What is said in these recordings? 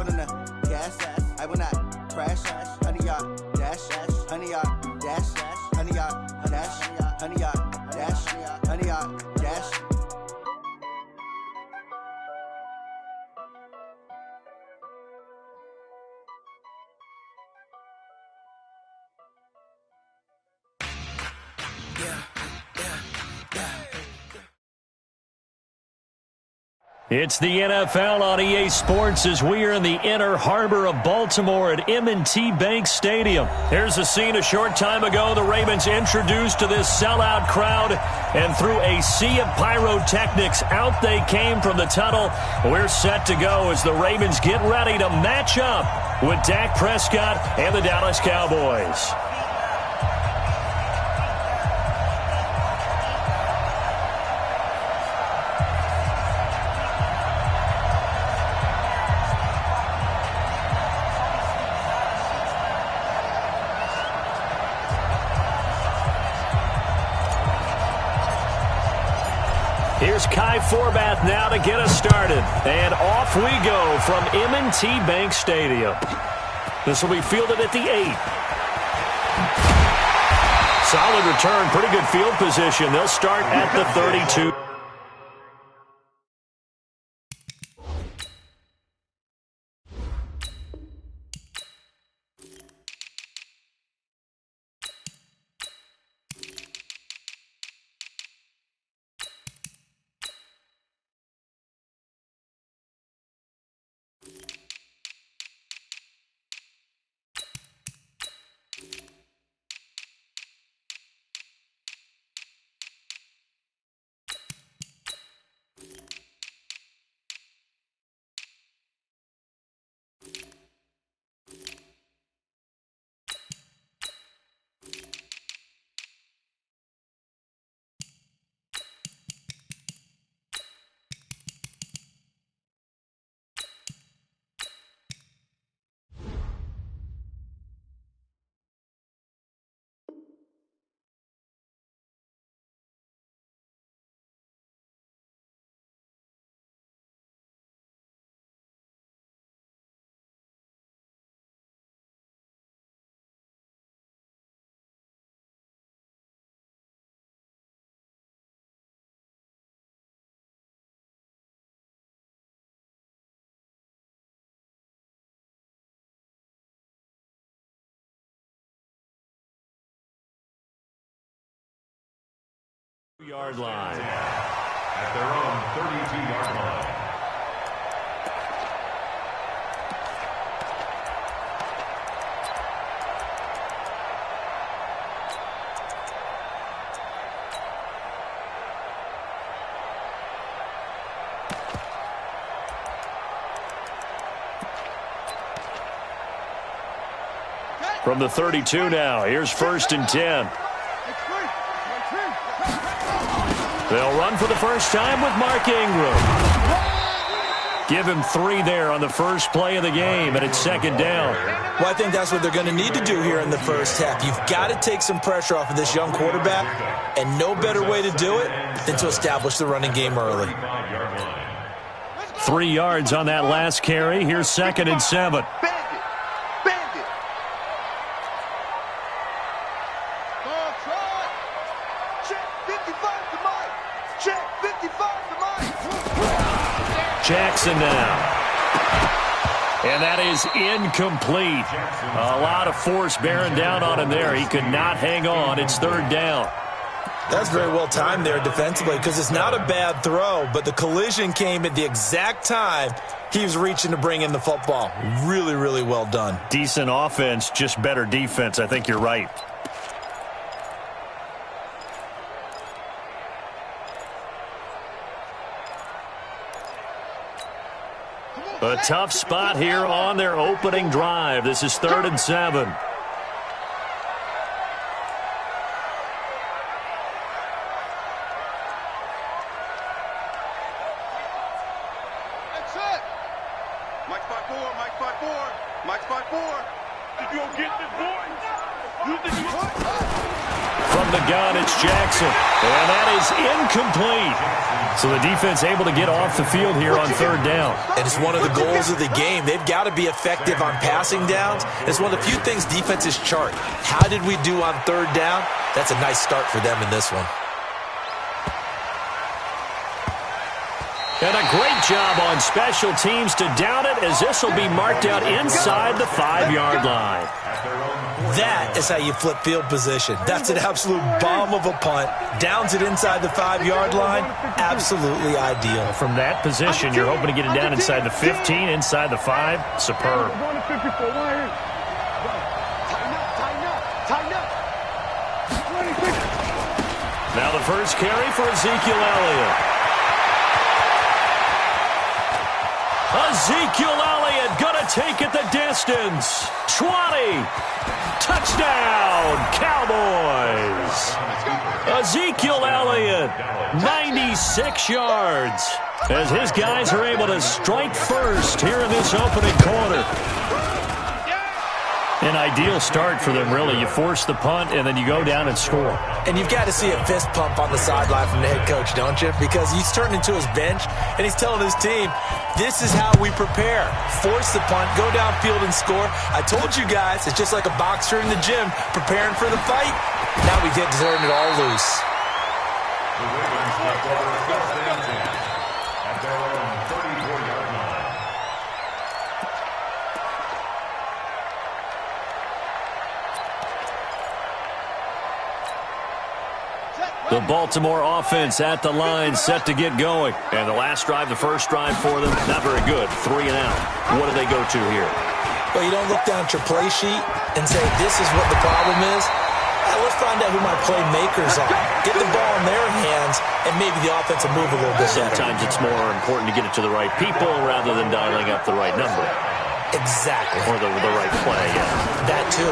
foot on the gas. I will not crash. Honey yacht, dash. Honey yacht, dash. Honey yacht, dash. Honey yacht, dash. Honey yacht, dash. It's the NFL on EA Sports as we are in the inner harbor of Baltimore at M&T Bank Stadium. Here's a scene a short time ago. The Ravens introduced to this sellout crowd, and through a sea of pyrotechnics, out they came from the tunnel. We're set to go as the Ravens get ready to match up with Dak Prescott and the Dallas Cowboys. Here's Kai Forbath now to get us started. And off we go from M&T Bank Stadium. This will be fielded at the 8. Solid return, pretty good field position. They'll start at the 32. Yard line. At their own 32-yard line. From the 32 now, here's 1st and 10. They'll run for the first time with Mark Ingram. Give him 3 there on the first play of the game, and it's 2nd down. Well, I think that's what they're going to need to do here in the first half. You've got to take some pressure off of this young quarterback, and no better way to do it than to establish the running game early. 3 yards on that last carry. Here's 2nd and 7. Jackson now. And that is incomplete. A lot of force bearing down on him there. He could not hang on. It's 3rd down. That's very well timed there defensively because it's not a bad throw, but the collision came at the exact time he was reaching to bring in the football. Really, really well done. Decent offense, just better defense. I think you're right. A tough spot here on their opening drive. This is 3rd and 7. That's it. Mike 5-4, Mike 5-4, Mike 5-4. If you don't get this, boy. From the gun, it's Jackson. And that is incomplete. So the defense able to get off the field here on third down. And it's one of the goals of the game. They've got to be effective on passing downs. It's one of the few things defenses chart. How did we do on third down? That's a nice start for them in this one. And a great job on special teams to down it, as this will be marked out inside the 5-yard line. That is how you flip field position. That's an absolute bomb of a punt. Downs it inside the 5-yard line. Absolutely ideal. From that position, you're hoping to get it down inside the 15, inside the 5. Superb. Now the first carry for Ezekiel Elliott. Ezekiel Elliott gonna take it the distance. 20. Touchdown, Cowboys. Ezekiel Elliott, 96 yards. As his guys are able to strike first here in this opening quarter. An ideal start for them, really. You force the punt, and then you go down and score. And you've got to see a fist pump on the sideline from the head coach, don't you? Because he's turning into his bench, and he's telling his team, this is how we prepare. Force the punt, go downfield and score. I told you guys, it's just like a boxer in the gym preparing for the fight. Now we get to turn it all loose. The Ravens take over 5th and 10 at their own 34-yard line. The Baltimore offense at the line, set to get going. And the last drive, the first drive for them, not very good. 3 and out. What do they go to here? Well, you don't look down at your play sheet and say, this is what the problem is. Let's find out who my playmakers are. Get the ball in their hands, and maybe the offense will move a little bit better. Sometimes it's more important to get it to the right people rather than dialing up the right number. Exactly. Or the right play, yeah. That too.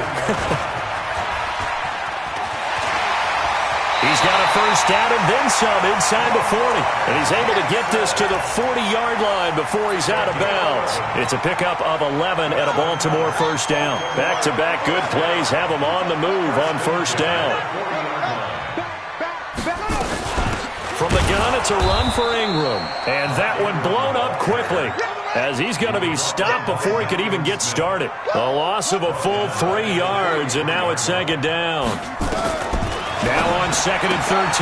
He's got a first down and then some inside the 40. And he's able to get this to the 40-yard line before he's out of bounds. It's a pickup of 11 at a Baltimore first down. Back-to-back good plays have him on the move on first down. From the gun, it's a run for Ingram. And that one blown up quickly, as he's going to be stopped before he could even get started. A loss of a full 3 yards, and now it's second down. Now on 2nd and 13.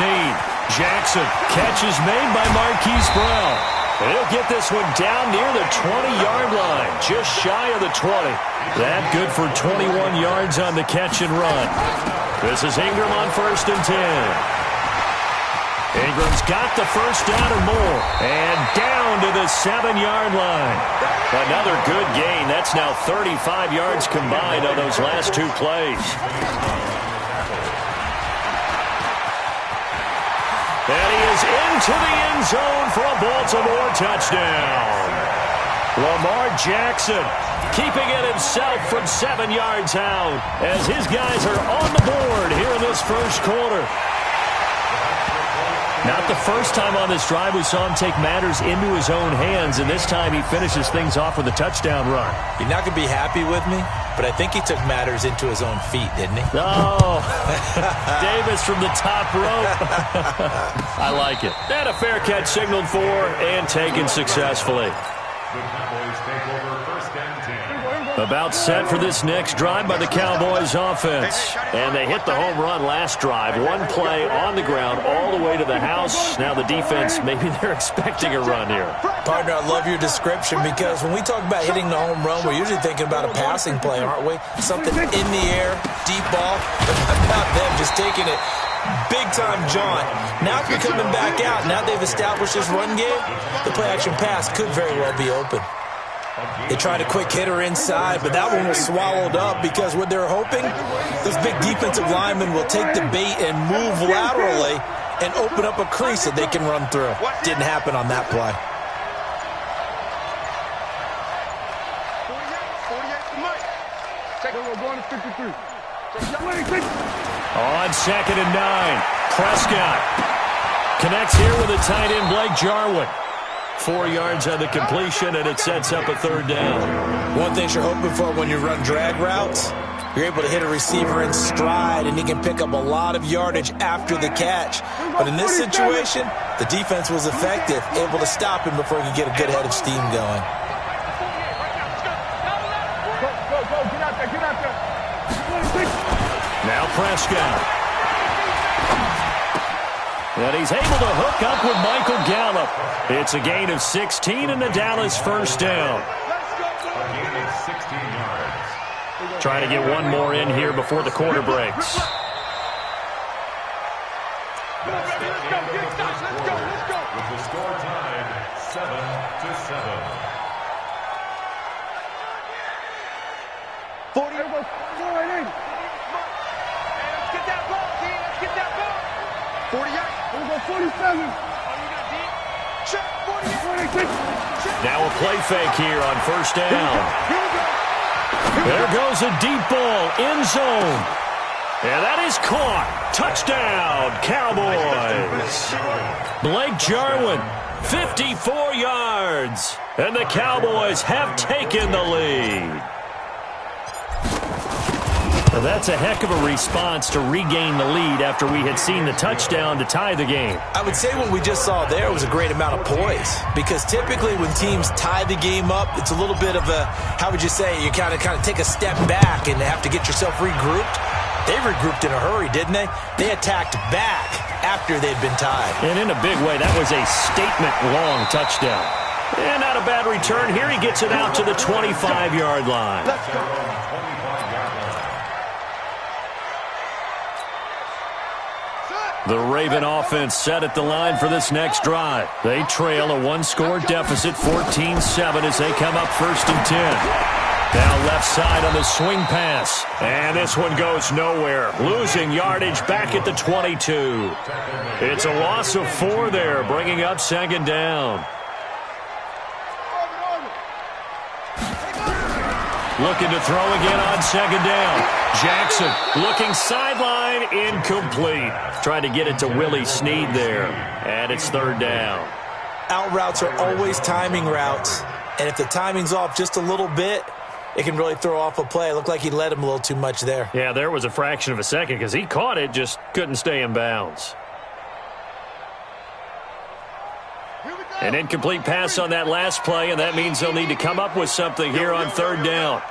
Jackson, catch is made by Marquise Brown. And he'll get this one down near the 20-yard line, just shy of the 20. That good for 21 yards on the catch and run. This is Ingram on 1st and 10. Ingram's got the first down and more. And down to the 7-yard line. Another good gain. That's now 35 yards combined on those last 2 plays. And he is into the end zone for a Baltimore touchdown. Lamar Jackson keeping it himself from 7 yards out as his guys are on the board here in this first quarter. Not the first time on this drive we saw him take matters into his own hands, and this time he finishes things off with a touchdown run. You're not going to be happy with me, but I think he took matters into his own feet, didn't he? Oh, Davis from the top rope. I like it. And a fair catch signaled for and taken successfully. The Cowboys take over 1st and 10. About set for this next drive by the Cowboys offense. And they hit the home run last drive. 1 play on the ground all the way to the house. Now the defense, maybe they're expecting a run here. Partner, I love your description, because when we talk about hitting the home run, we're usually thinking about a passing play, aren't we? Something in the air, deep ball. But about them just taking it big-time jaunt. Now they're coming back out. Now they've established this run game. The play-action pass could very well be open. They tried a quick hitter inside, but that one was swallowed up, because what they're hoping, this big defensive lineman will take the bait and move laterally and open up a crease that they can run through. Didn't happen on that play. On 2nd and 9, Prescott connects here with a tight end, Blake Jarwin. 4 yards on the completion, and it sets up a 3rd down. One thing you're hoping for when you run drag routes, you're able to hit a receiver in stride, and he can pick up a lot of yardage after the catch. But in this situation, the defense was effective, able to stop him before he could get a good head of steam going. Now Prescott. And he's able to hook up with Michael Gallup. It's a gain of 16 and the Dallas first down. A gain of 16 yards. Trying to get one more in here before the quarter breaks. That's the end of the first quarter, with the score tied 7-7. 40. Let's get that ball, King. Let's get that ball. 48. We'll go 47. Check 48. Now a play fake here on first down. There goes a deep ball, end zone. And that is caught. Touchdown, Cowboys. Blake Jarwin, 54 yards. And the Cowboys have taken the lead. Well, that's a heck of a response to regain the lead after we had seen the touchdown to tie the game. I would say what we just saw there was a great amount of poise, because typically when teams tie the game up, it's a little bit of a, how would you say, you kind of take a step back and have to get yourself regrouped. They regrouped in a hurry, didn't they? They attacked back after they'd been tied. And in a big way, that was a statement-long touchdown. And not a bad return here. He gets it out to the 25-yard line. Let's go. 25-yard line. The Raven offense set at the line for this next drive. They trail a one-score deficit, 14-7, as they come up 1st and 10. Now left side on the swing pass. And this one goes nowhere. Losing yardage back at the 22. It's a loss of 4 there, bringing up 2nd down. Looking to throw again on 2nd down. Jackson looking sideline, incomplete. Trying to get it to Willie Snead there. And it's 3rd down. Out routes are always timing routes. And if the timing's off just a little bit, it can really throw off a play. It looked like he led him a little too much there. Yeah, there was a fraction of a second because he caught it, just couldn't stay in bounds. An incomplete pass on that last play, and that means they'll need to come up with something here on 3rd down.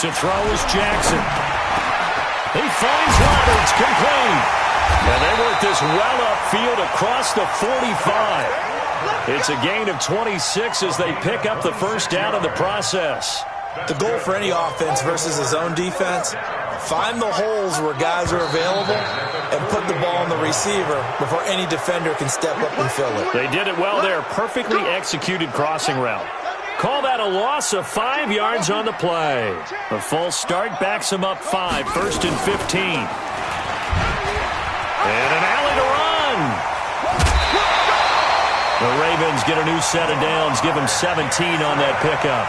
To throw is Jackson. He finds Roberts, complete. And they work this well upfield across the 45. It's a gain of 26 as they pick up the first down in the process. The goal for any offense versus his own defense, find the holes where guys are available and put the ball on the receiver before any defender can step up and fill it. They did it well there. Perfectly executed crossing route. Call that a loss of 5 yards on the play. The false start backs him up 5, 1st and 15. And an alley to run. The Ravens get a new set of downs, give them 17 on that pickup.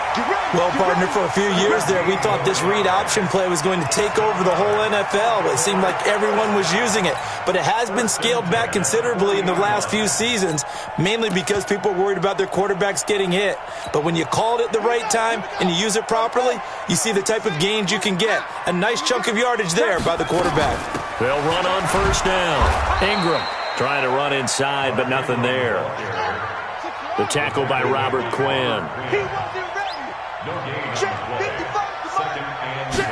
Well, partner, for a few years there, we thought this read option play was going to take over the whole NFL. It seemed like everyone was using it. But it has been scaled back considerably in the last few seasons, mainly because people are worried about their quarterbacks getting hit. But when you call it at the right time and you use it properly, you see the type of gains you can get. A nice chunk of yardage there by the quarterback. They'll run on 1st down. Ingram trying to run inside, but nothing there. The tackle by Robert Quinn. No gain on the play. 2nd and 10.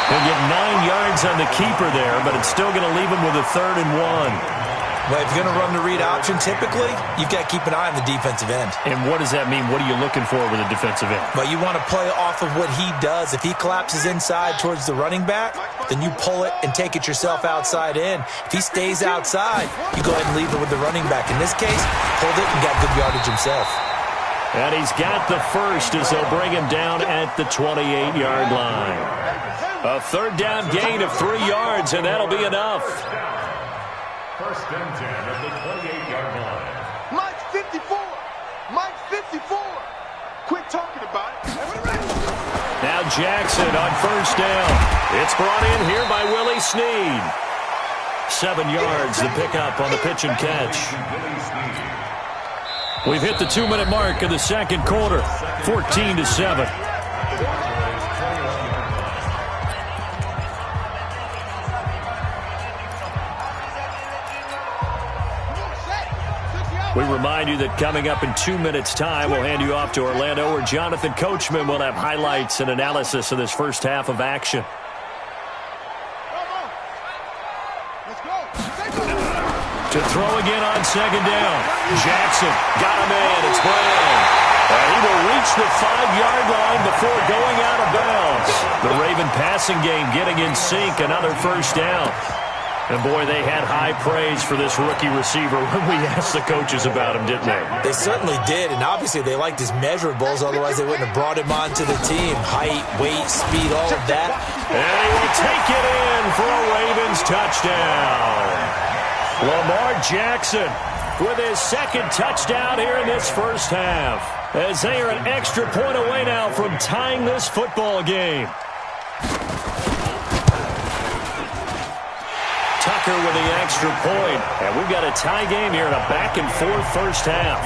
They'll get 9 yards on the keeper there, but it's still going to leave him with a 3rd and 1. Well, if you're going to run the read option, typically, you've got to keep an eye on the defensive end. And what does that mean? What are you looking for with a defensive end? Well, you want to play off of what he does. If he collapses inside towards the running back, then you pull it and take it yourself outside in. If he stays outside, you go ahead and leave it with the running back. In this case, hold it and got good yardage himself. And he's got the first as they'll bring him down at the 28-yard line. A 3rd down gain of 3 yards, and that'll be enough. 1st and 10 at the 28-yard line. Mike's 54. Mike's 54. Quit talking about it. Now Jackson on 1st down. It's brought in here by Willie Snead. 7 yards, the pickup on the pitch and catch. We've hit the 2-minute mark of the second quarter, 14-7. We remind you that coming up in 2 minutes' time, we'll hand you off to Orlando, where Jonathan Coachman will have highlights and analysis of this first half of action. To throw again on second down. Jackson got a man. It's Brown. And he will reach the 5-yard line before going out of bounds. The Raven passing game getting in sync. Another first down. And, boy, they had high praise for this rookie receiver when we asked the coaches about him, didn't they? They certainly did, and obviously they liked his measurables. Otherwise, they wouldn't have brought him onto the team. Height, weight, speed, all of that. And he will take it in for a Ravens touchdown. Lamar Jackson with his second touchdown here in this first half, as they are an extra point away now from tying this football game. Tucker with the extra point. And we've got a tie game here in a back-and-forth first half.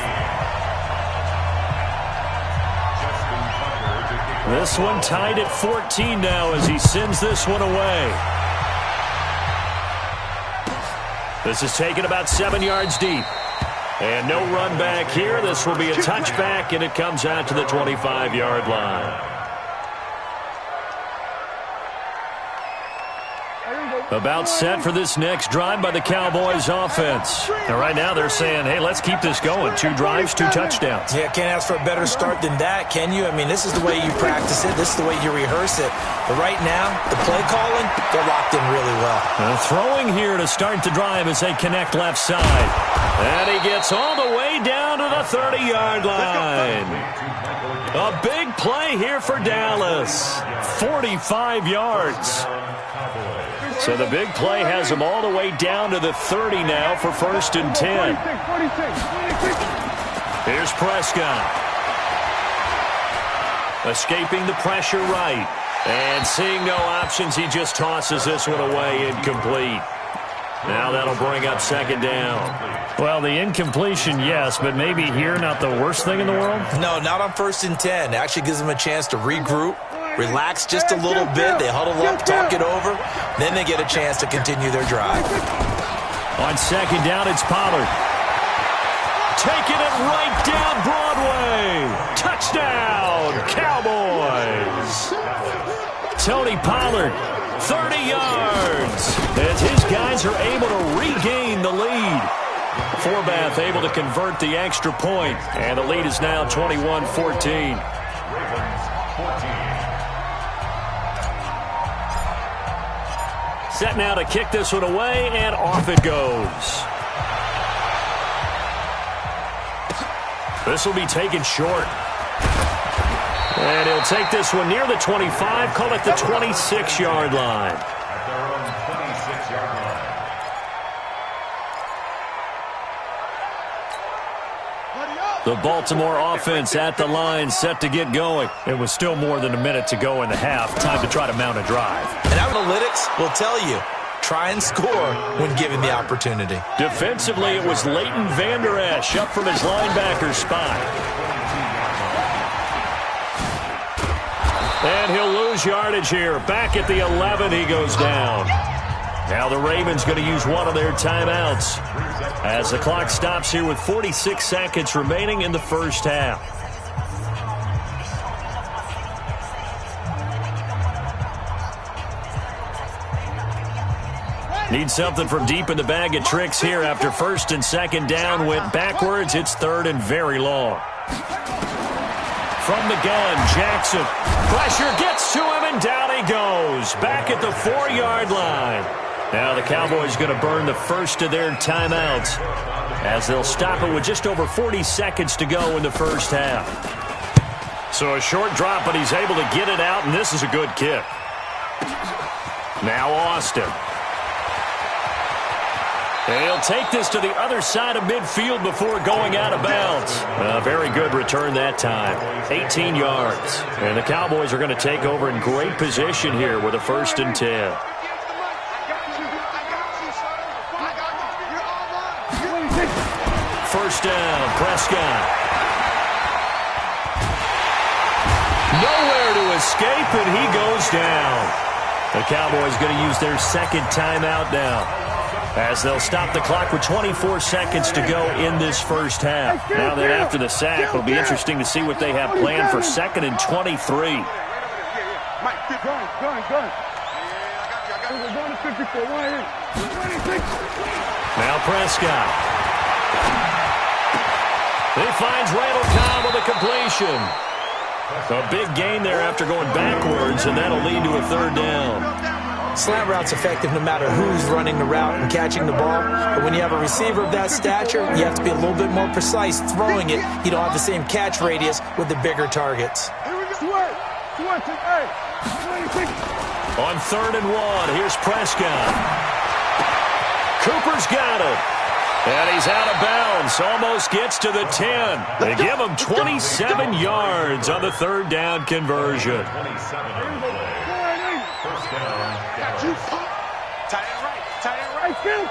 This one tied at 14 now as he sends this one away. This is taken about 7 yards deep. And no run back here. This will be a touchback, and it comes out to the 25-yard line. About set for this next drive by the Cowboys offense. And right now they're saying, hey, let's keep this going. 2 drives, 2 touchdowns. Yeah, can't ask for a better start than that, can you? I mean, this is the way you practice it. This is the way you rehearse it. But right now, the play calling, they're locked in really well. Throwing here to start the drive as they connect left side. And he gets all the way down to the 30-yard line. A big play here for Dallas. 45 yards. So the big play has him all the way down to the 30 now for 1st and 10. Here's Prescott. Escaping the pressure right. And seeing no options, he just tosses this one away incomplete. Now that'll bring up 2nd down. Well, the incompletion, yes, but maybe here not the worst thing in the world? No, not on 1st and 10. It actually gives them a chance to regroup, relax just a little bit. They huddle up, talk it over. Then they get a chance to continue their drive. On 2nd down, it's Pollard. Taking it right down Broadway. Touchdown, Cowboys. Tony Pollard, 30 yards. As his guys are able to regain the lead. Forbath able to convert the extra point. And the lead is now 21-14. Set now to kick this one away, and off it goes. This will be taken short. And he'll take this one near the 25, call it the 26-yard line. At their own 26-yard line. The Baltimore offense at the line, set to get going. It was still more than a minute to go in the half. Time to try to mount a drive. And analytics will tell you, try and score when given the opportunity. Defensively, it was Leighton Vander Esch up from his linebacker spot. And he'll lose yardage here. Back at the 11, he goes down. Now the Ravens going to use one of their timeouts as the clock stops here with 46 seconds remaining in the first half. Need something from deep in the bag of tricks here after 1st and 2nd down went backwards. It's 3rd and very long. From the gun, Jackson. Pressure gets to him, and down he goes. Back at the 4-yard line. Now the Cowboys going to burn the first of their timeouts as they'll stop it with just over 40 seconds to go in the first half. So a short drop, but he's able to get it out, and this is a good kick. Now Austin. And he'll take this to the other side of midfield before going out of bounds. A very good return that time. 18 yards. And the Cowboys are going to take over in great position here with a 1st and 10. First down, Prescott. Nowhere to escape, and he goes down. The Cowboys going to use their second timeout now, as they'll stop the clock with 24 seconds to go in this first half. Now that after the sack, it'll be interesting to see what they have planned for 2nd and 23. Now Prescott. He finds Randall Cobb with a completion. A big gain there after going backwards, and that'll lead to a 3rd down. Slant route's effective no matter who's running the route and catching the ball. But when you have a receiver of that stature, you have to be a little bit more precise throwing it. You don't have the same catch radius with the bigger targets. On 3rd and 1, here's Prescott. Cooper's got it. And he's out of bounds. Almost gets to the 10. They give him 27 yards on the 3rd down conversion. 27 on the play. First down. Tight end right. Kill.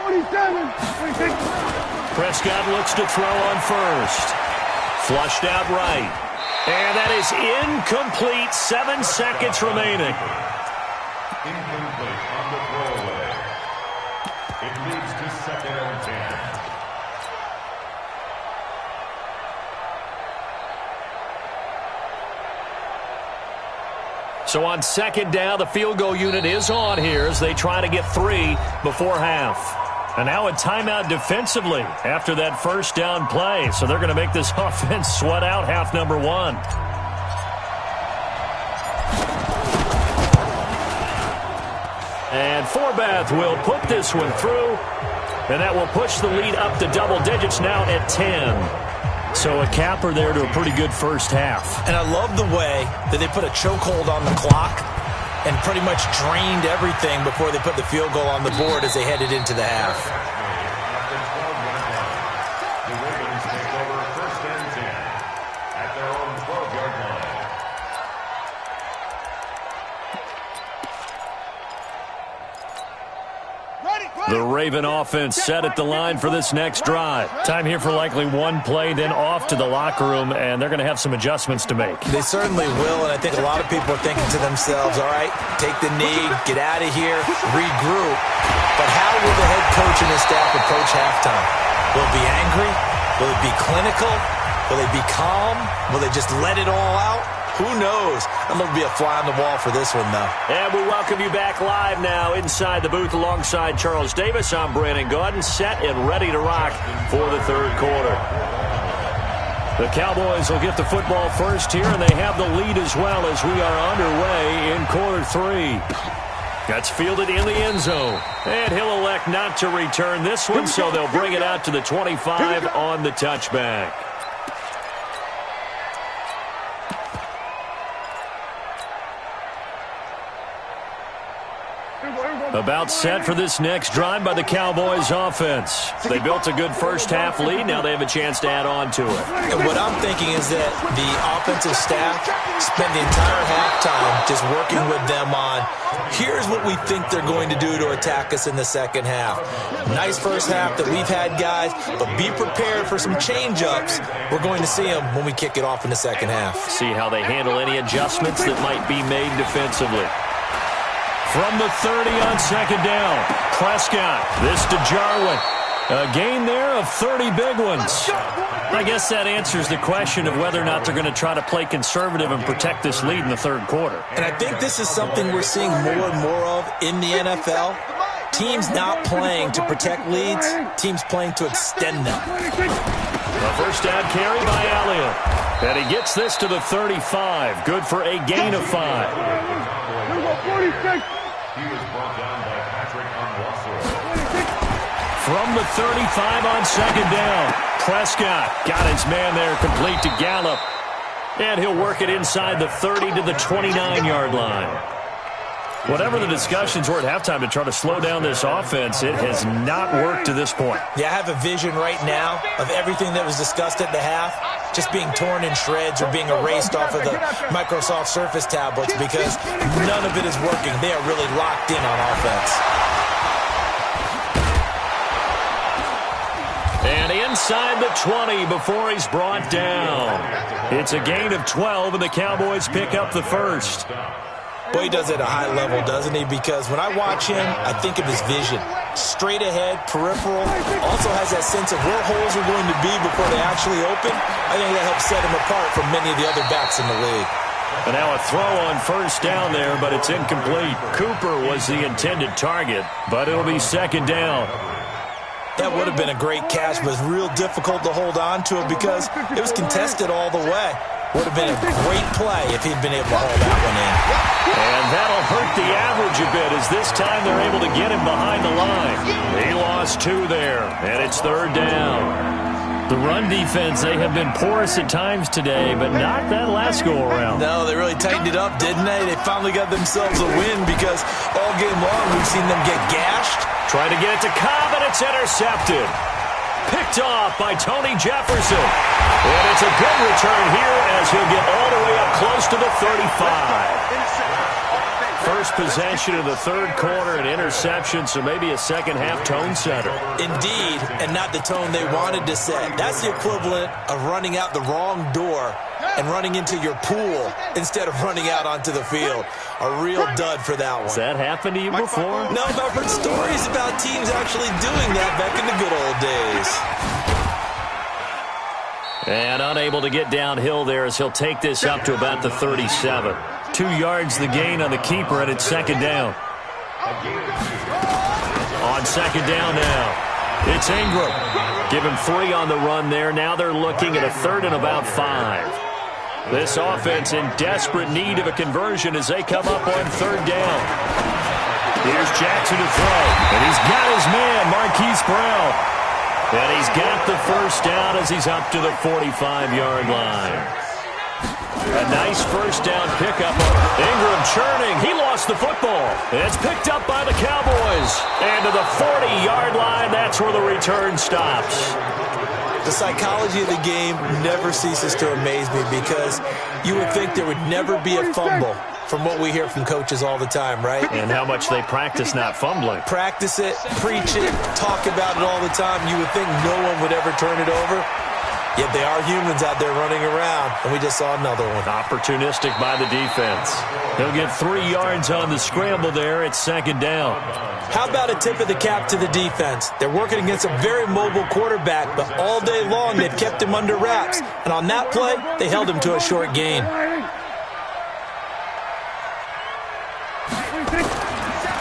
27. Prescott looks to throw on first. Flushed out right. And that is incomplete. 7 seconds remaining. Incomplete on the throwaway. It leads to 2nd and 10. So on 2nd down, the field goal unit is on here as they try to get 3 before half. And now a timeout defensively after that first down play. So they're going to make this offense sweat out half number 1. And Forbath will put this one through. And that will push the lead up to double digits now at 10. So a capper there to a pretty good first half. And I love the way that they put a chokehold on the clock and pretty much drained everything before they put the field goal on the board as they headed into the half. The Ravens take over 1st and 10 at their own 12-yard line. The Raven offense set at the line for this next drive. Time here for likely one play, then off to the locker room, and they're going to have some adjustments to make. They certainly will, and I think a lot of people are thinking to themselves, all right, take the knee, get out of here, regroup. But how will the head coach and his staff approach halftime? Will it be angry? Will it be clinical? Will they be calm? Will they just let it all out? Who knows? I'm going to be a fly on the wall for this one, though. And we welcome you back live now inside the booth alongside Charles Davis. I'm Brandon Gaudin, set and ready to rock for the 3rd quarter. The Cowboys will get the football first here, and they have the lead as well as we are underway in quarter 3. That's fielded in the end zone. And he'll elect not to return this one, so they'll bring it out to the 25 on the touchback. About set for this next drive by the Cowboys offense. They built a good first half lead. Now they have a chance to add on to it. And what I'm thinking is that the offensive staff spent the entire halftime just working with them on, here's what we think they're going to do to attack us in the second half. Nice first half that we've had, guys, but be prepared for some change-ups. We're going to see them when we kick it off in the second half. See how they handle any adjustments that might be made defensively. From the 30 on second down, Prescott, this to Jarwin. A gain there of 30 big ones. I guess that answers the question of whether or not they're going to try to play conservative and protect this lead in the 3rd quarter. And I think this is something we're seeing more and more of in the NFL. Teams not playing to protect leads, teams playing to extend them. A first down carry by Elliott. And he gets this to the 35. Good for a gain of 5. He was brought down by Patrick Onwuasor. From the 35 on second down, Prescott got his man there complete to Gallup. And he'll work it inside the 30 to the 29-yard line. Whatever the discussions were at halftime to try to slow down this offense, it has not worked to this point. Yeah, I have a vision right now of everything that was discussed at the half just being torn in shreds or being erased off of the Microsoft Surface tablets because none of it is working. They are really locked in on offense. And inside the 20 before he's brought down. It's a gain of 12, and the Cowboys pick up the first. Boy, he does it at a high level, doesn't he? Because when I watch him, I think of his vision. Straight ahead, peripheral, also has that sense of where holes are going to be before they actually open. I think that helps set him apart from many of the other backs in the league. And now a throw on first down there, but it's incomplete. Cooper was the intended target, but it'll be second down. That would have been a great catch, but it's real difficult to hold on to it because it was contested all the way. Would have been a great play if he'd been able to haul that one in. And that'll hurt the average a bit as this time they're able to get him behind the line. He lost 2 there, and it's third down. The run defense, they have been porous at times today, but not that last go-around. No, they really tightened it up, didn't they? They finally got themselves a win because all game long we've seen them get gashed. Trying to get it to Cobb, and it's intercepted. Picked off by Tony Jefferson. And it's a good return here as he'll get all the way up close to the 35. First possession of the third quarter, an interception, so maybe a second-half tone setter. Indeed, and not the tone they wanted to set. That's the equivalent of running out the wrong door and running into your pool instead of running out onto the field. A real dud for that one. Has that happened to you before? No, but I've heard stories about teams actually doing that back in the good old days. And unable to get downhill there as he'll take this up to about the 37. 2 yards the gain on the keeper, and it's second down. On second down now, it's Ingram. Give him 3 on the run there. Now they're looking at a third and about 5. This offense in desperate need of a conversion as they come up on third down. Here's Jackson to throw, and he's got his man, Marquise Brown. And he's got the first down as he's up to the 45-yard line. A nice first down pickup. Ingram churning. He lost the football. It's picked up by the Cowboys. And to the 40-yard line, that's where the return stops. The psychology of the game never ceases to amaze me because you would think there would never be a fumble from what we hear from coaches all the time, right? And how much they practice not fumbling. Practice it, preach it, talk about it all the time. You would think no one would ever turn it over. Yet they are humans out there running around, and we just saw another one. Opportunistic by the defense. He'll get 3 yards on the scramble there. It's second down. How about a tip of the cap to the defense? They're working against a very mobile quarterback, but all day long they've kept him under wraps. And on that play, they held him to a short gain.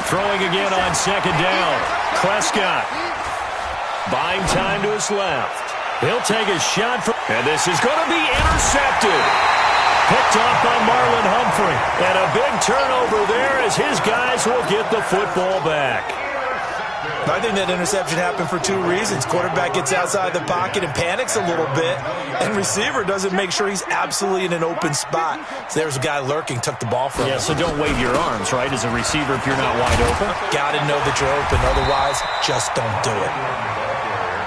Throwing again on second down. Prescott. Buying time to his left. He'll take a shot, and this is going to be intercepted. Picked off by Marlon Humphrey. And a big turnover there as his guys will get the football back. I think that interception happened for 2 reasons. Quarterback gets outside the pocket and panics a little bit, and receiver doesn't make sure he's absolutely in an open spot. So there's a guy lurking, took the ball from him. Yeah, so don't wave your arms, right, as a receiver if you're not wide open. Got to know that you're open. Otherwise, just don't do it.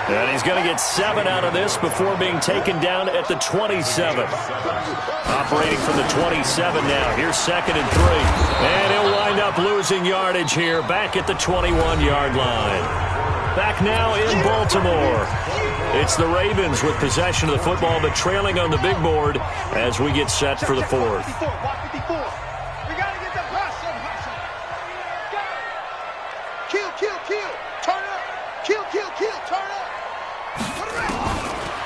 And he's going to get 7 out of this before being taken down at the 27. Operating from the 27 now. Here's second and 3. And he'll wind up losing yardage here back at the 21-yard line. Back now in Baltimore. It's the Ravens with possession of the football, but trailing on the big board as we get set for the fourth.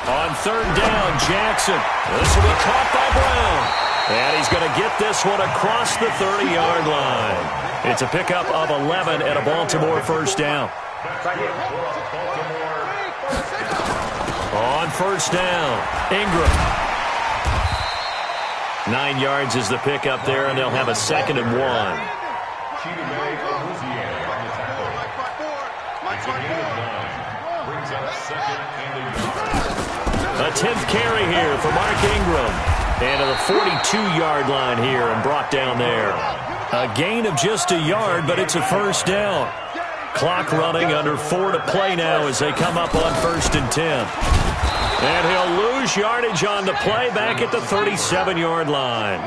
On third down, Jackson. This will be caught by Brown. And he's going to get this one across the 30-yard line. It's a pickup of 11 and a Baltimore first down. On first down, Ingram. 9 yards is the pickup there, and they'll have a second and 1. A 10th carry here for Mark Ingram. And to the 42-yard line here and brought down there. A gain of just a yard, but it's a first down. Clock running, under 4 to play now as they come up on first and 10. And he'll lose yardage on the play back at the 37-yard line.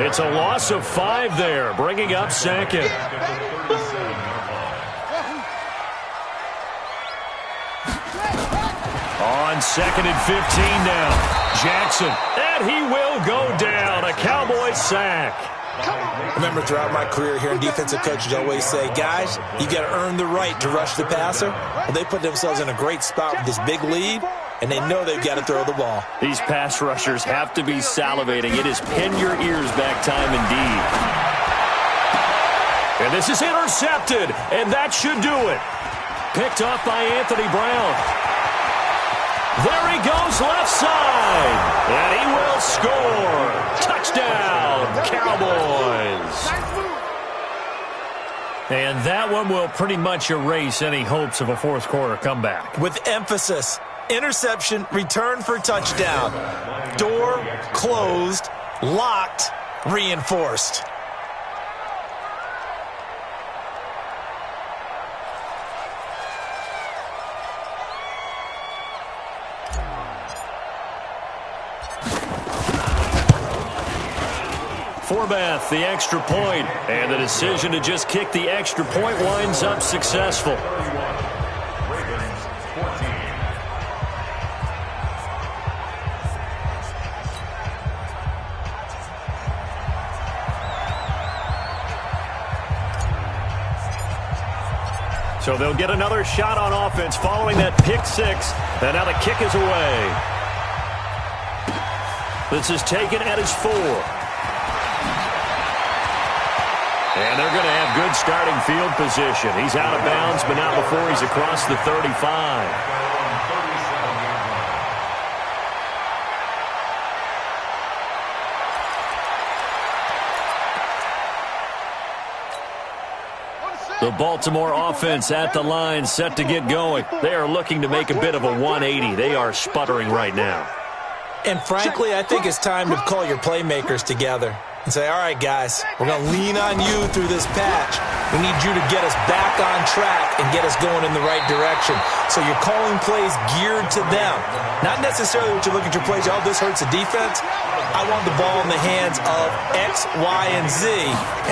It's a loss of 5 there, bringing up second. 2nd and 15 now. Jackson, and he will go down. A Cowboy sack. Remember, throughout my career here in defensive coaches always say, guys, you got to earn the right to rush the passer. Well, they put themselves in a great spot with this big lead, and they know they've got to throw the ball. These pass rushers have to be salivating. It is pin your ears back time indeed. And this is intercepted, and that should do it. Picked off by Anthony Brown. There he goes left side, and he will score. Touchdown, Cowboys. And that one will pretty much erase any hopes of a fourth quarter comeback. With emphasis, interception, return for touchdown. Door closed, locked, reinforced. Forbath, the extra point, and the decision to just kick the extra point winds up successful. Ravens 14. So they'll get another shot on offense following that pick six, and now the kick is away. This is taken at his 4. And they're going to have good starting field position. He's out of bounds, but not before he's across the 35. The Baltimore offense at the line, set to get going. They are looking to make a bit of a 180. They are sputtering right now. And frankly, I think it's time to call your playmakers together and say, all right, guys, we're going to lean on you through this patch. We need you to get us back on track and get us going in the right direction. So you're calling plays geared to them. Not necessarily what you look at your plays, oh, this hurts the defense. I want the ball in the hands of X, Y, and Z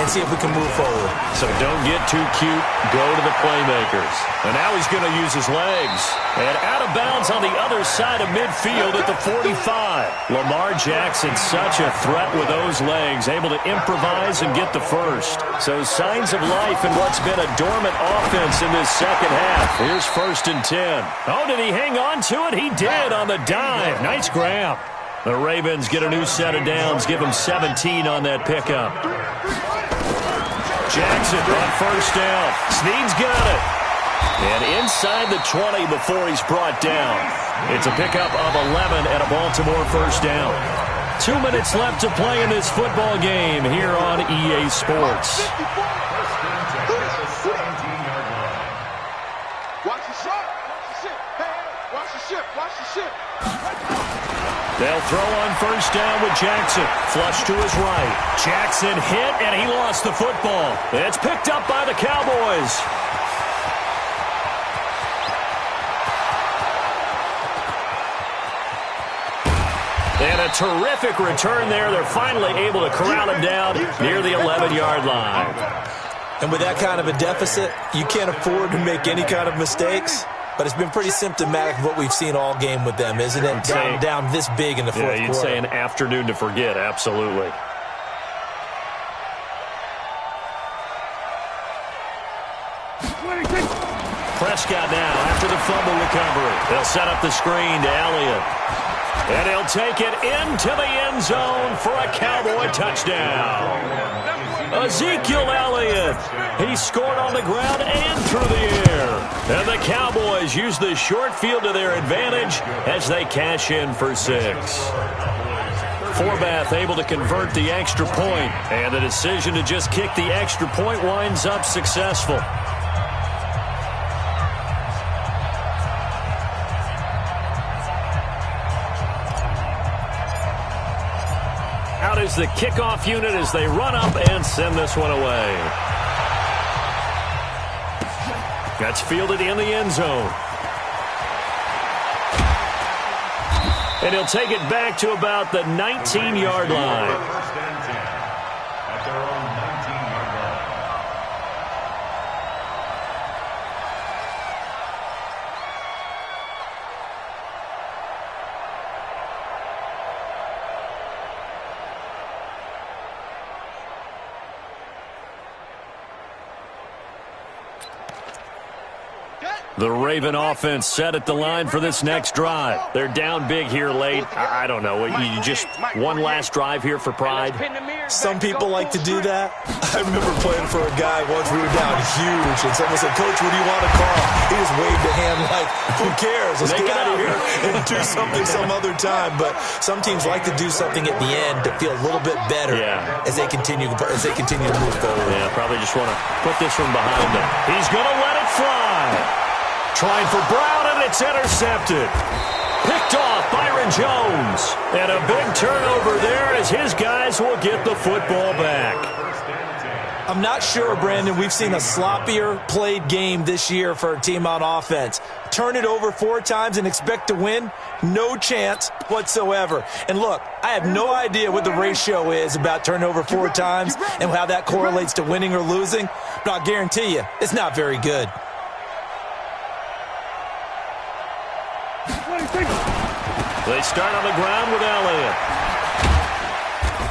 and see if we can move forward. So don't get too cute. Go to the playmakers. And now he's going to use his legs. And out of bounds on the other side of midfield at the 45. Lamar Jackson, such a threat with those legs, able to improvise and get the first. So signs of life in what's been a dormant offense in this second half. Here's 1st and 10. Oh, did he hang on to it? He did on the dive. Nice grab. The Ravens get a new set of downs, give them 17 on that pickup. Jackson on 1st down. Snead's got it. And inside the 20 before he's brought down. It's a pickup of 11 at a Baltimore 1st down. 2 minutes left to play in this football game here on EA Sports. Watch the ship. Watch the ship. Hey, watch the ship. Watch the ship. They'll throw on 1st down with Jackson. Flush to his right. Jackson hit, and he lost the football. It's picked up by the Cowboys. And a terrific return there. They're finally able to corral him down near the 11-yard line. And with that kind of a deficit, you can't afford to make any kind of mistakes. But it's been pretty symptomatic of what we've seen all game with them, isn't it? Down this big in the fourth quarter. Yeah, you'd say an afternoon to forget, absolutely. Prescott now after the fumble recovery. They'll set up the screen to Elliott. And he'll take it into the end zone for a Cowboy touchdown. Ezekiel Elliott. He scored on the ground and through the air. And the Cowboys use the short field to their advantage as they cash in for 6. Forbath able to convert the extra point, and the decision to just kick the extra point winds up successful. Out is the kickoff unit as they run up and send this one away. That's fielded in the end zone. And he'll take it back to about the 19-yard line. First and 10 at their own 19-yard line. The Raven offense set at the line for this next drive. They're down big here late. I don't know. You just one last drive here for pride? Some people like to do that. I remember playing for a guy once. We were down huge, and someone said, "Coach, what do you want to call?" He just waved a hand like, who cares? Let's get out of here and do something some other time. But some teams like to do something at the end to feel a little bit better as they continue to move forward. Yeah, probably just want to put this one behind them. He's going to let it fly. Trying for Brown, and it's intercepted. Picked off Byron Jones. And a big turnover there as his guys will get the football back. I'm not sure, Brandon, we've seen a sloppier played game this year for a team on offense. Turn it over 4 times and expect to win? No chance whatsoever. And look, I have no idea what the ratio is about turnover 4 times and how that correlates to winning or losing, but I'll guarantee you it's not very good. They start on the ground with Elliott.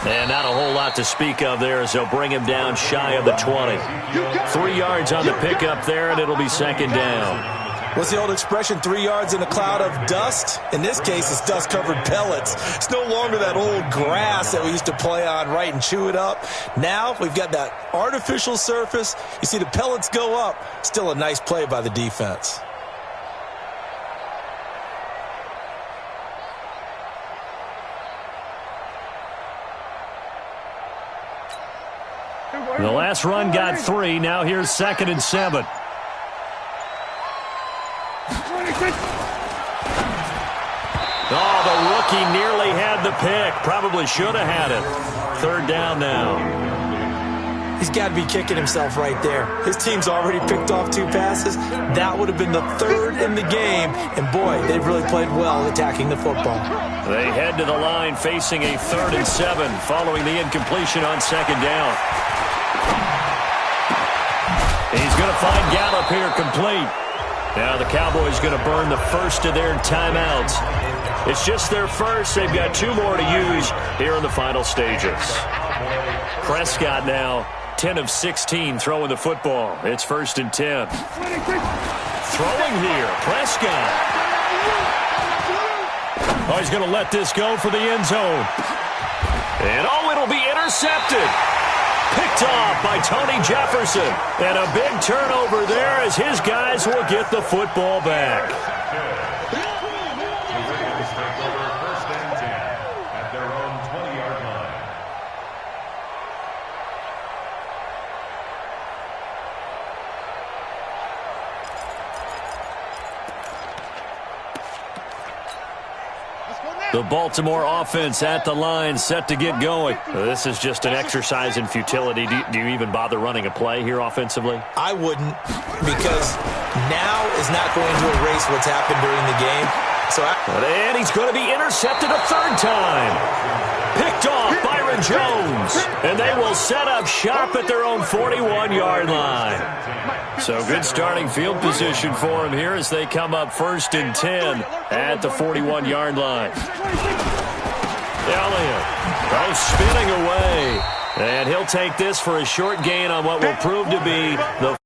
And not a whole lot to speak of there as they'll bring him down shy of the 20. 3 yards on the pickup there, and it'll be second down. What's the old expression, 3 yards in a cloud of dust? In this case, it's dust-covered pellets. It's no longer that old grass that we used to play on, right, and chew it up. Now we've got that artificial surface. You see the pellets go up. Still a nice play by the defense. The last run got 3. Now here's 2nd and 7. Oh, the rookie nearly had the pick. Probably should have had it. 3rd down now. He's got to be kicking himself right there. His team's already picked off 2 passes. That would have been the 3rd in the game. And, boy, they've really played well attacking the football. They head to the line facing a 3rd and 7 following the incompletion on 2nd down. He's going to find Gallup here complete. Now the Cowboys going to burn the first of their timeouts. It's just their first. They've got 2 more to use here in the final stages. Prescott now 10 of 16 throwing the football. It's 1st and 10. Throwing here, Prescott. Oh, he's going to let this go for the end zone. And it'll be intercepted. Picked off by Tony Jefferson. And a big turnover there as his guys will get the football back. The Ravens take over 1st and 10 at their own 20-yard line. The Baltimore offense at the line, set to get going. This is just an exercise in futility. Do you even bother running a play here offensively? I wouldn't, because now is not going to erase what's happened during the game. And he's going to be intercepted a 3rd time. Picked off Byron Jones. And they will set up shop at their own 41-yard line. So good starting field position for him here as they come up 1st and 10 at the 41-yard line. Elliott, spinning away. And he'll take this for a short gain on what will prove to be the